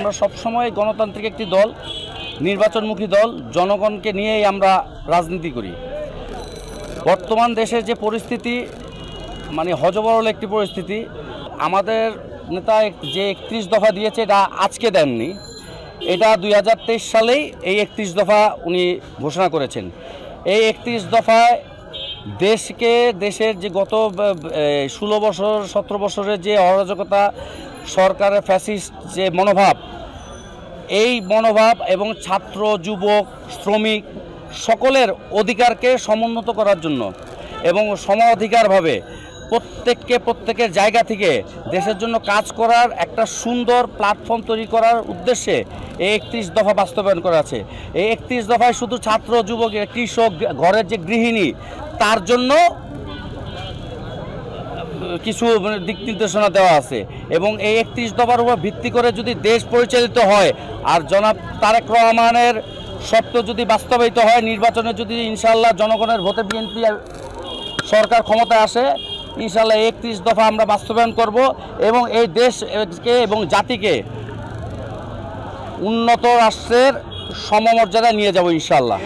আমরা সবসময় গণতান্ত্রিক একটি দল, নির্বাচনমুখী দল, জনগণকে নিয়েই আমরা রাজনীতি করি। বর্তমান দেশের যে পরিস্থিতি, মানে হযবরল একটি পরিস্থিতি। আমাদের নেতা যে 31 দফা দিয়েছে এটা আজকে দেননি, এটা 2023 সালেই এই 31 দফা উনি ঘোষণা করেছেন। এই 31 দফায় দেশের যে গত 16 বছর 17 বছরের যে অরাজকতা, সরকারের ফ্যাসিস্ট যে মনোভাব, এই মনোভাব এবং ছাত্র, যুবক, শ্রমিক সকলের অধিকারকে সমুন্নত করার জন্য এবং সম অধিকারভাবে প্রত্যেকের জায়গা থেকে দেশের জন্য কাজ করার একটা সুন্দর প্ল্যাটফর্ম তৈরি করার উদ্দেশ্যে এই 31 দফা বাস্তবায়ন করা আছে। এই 31 দফায় শুধু ছাত্র, যুবক, কৃষক, ঘরের যে গৃহিণী তার জন্য কিছু দিক নির্দেশনা দেওয়া আছে এবং এই 31 দফার উপর ভিত্তি করে যদি দেশ পরিচালিত হয় আর জনাব তারেক রহমানের স্বপ্ন যদি বাস্তবায়িত হয়, নির্বাচনে যদি ইনশাআল্লাহ জনগণের ভোটে বিএনপি সরকার ক্ষমতায় আসে, ইনশাআল্লাহ 31 দফা আমরা বাস্তবায়ন করব এবং এই দেশকে এবং জাতিকে উন্নত রাষ্ট্রের সমমর্যাদায় নিয়ে যাব ইনশাআল্লাহ।